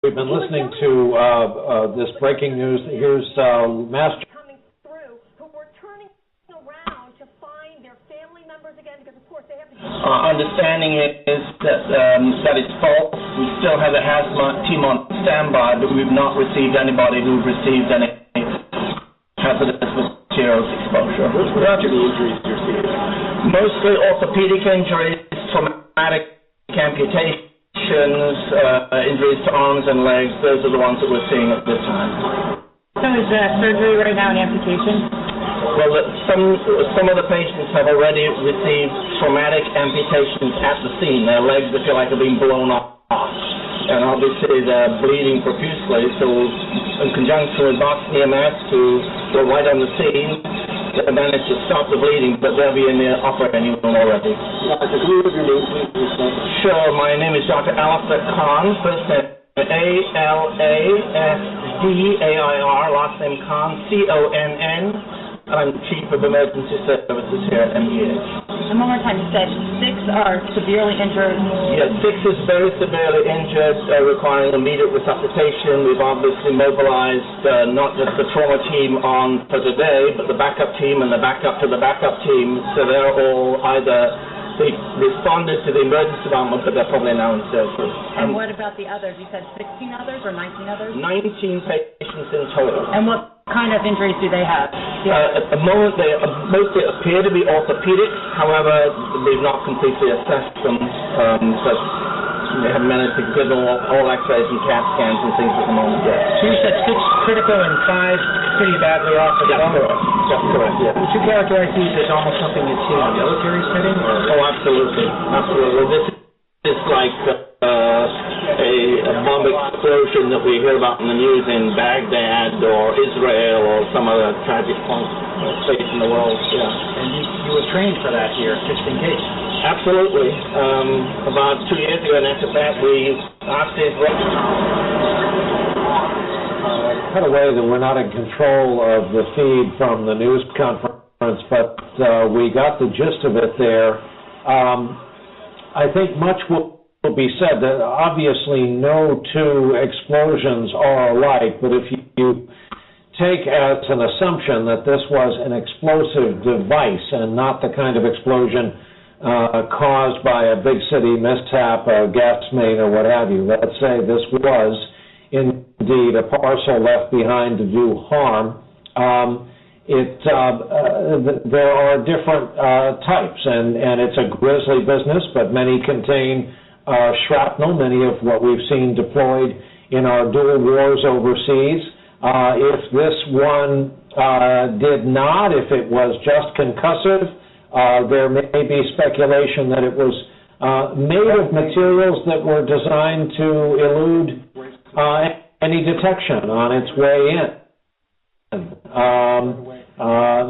We've been listening to this breaking news. Here's Master coming through who were turning around to find their family members again because, of course, they have to. Our understanding is that it's false. We still have a hazmat team on standby, but we've not received anybody who've received any hazardous materials exposure. What are the injuries you're seeing? Mostly orthopedic injuries, traumatic amputations. Injuries to arms and legs, those are the ones that we're seeing at this time. So is surgery right now an amputation? Well, some of the patients have already received traumatic amputations at the scene. Their legs, they feel like they're being blown off. And obviously they're bleeding profusely, so in conjunction with Boston EMS, who were right on the scene, they managed to stop the bleeding, but they'll be in the operating room already. Can you give your name, please? Sure, my name is Dr. Alistair Khan, first name A-L-A-S-D-A-I-R, last name Khan, C-O-N-N. I'm Chief of Emergency Services here at MGH. And one more time, you said 6 are severely injured. Yes, 6 is very severely injured, requiring immediate resuscitation. We've obviously mobilized not just the trauma team on for today, but the backup team and the backup to the backup team. So they're all either they responded to the emergency department, but they're probably now in surgery. And what about the others? You said 16 others or 19 others? 19 patients in total. And what kind of injuries do they have? At the moment, they mostly appear to be orthopedic. However, they've not completely assessed them, but they haven't managed to get all X-rays and CAT scans and things at the moment yet. So you said 6 critical and 5 pretty badly off at the moment? That's correct, yeah. Would you characterize these as almost something you'd see in a military setting? Or? Oh, absolutely. Absolutely. This is like a bomb explosion that we hear about in the news in Baghdad or Israel or some other tragic place in the world. Yeah. And you were trained for that here, just in case? Absolutely. About 2 years ago, and after that, we asked his cut away that we're not in control of the feed from the news conference, but we got the gist of it there. I think much will be said that obviously no 2 explosions are alike, but if you take as an assumption that this was an explosive device and not the kind of explosion caused by a big city mishap, a gas main or what have you, let's say this was indeed a parcel left behind to do harm. There are different types, and it's a grisly business, but many contain shrapnel, many of what we've seen deployed in our dual wars overseas. If this one did not, if it was just concussive, there may be speculation that it was made of materials that were designed to elude any detection on its way in.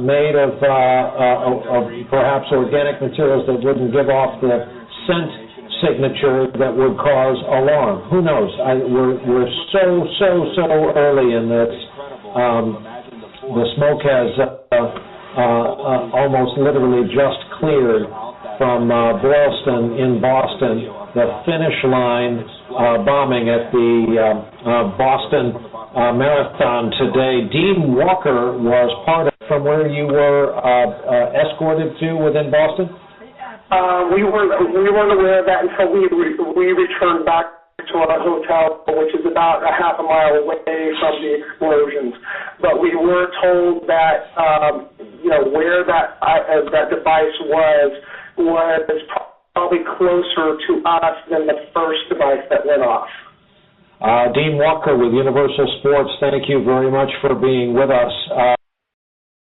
Made of perhaps organic materials that wouldn't give off the scent signature that would cause alarm. Who knows? We're so early in this. The smoke has almost literally just cleared from Boylston in Boston, the finish line bombing at the Boston Marathon today. Dean Walker was part of from where you were escorted to within Boston? We weren't aware of that until we returned back to our hotel, which is about a half a mile away from the explosions. But we were told that where that device was probably closer to us than the first device that went off. Dean Walker with Universal Sports, thank you very much for being with us.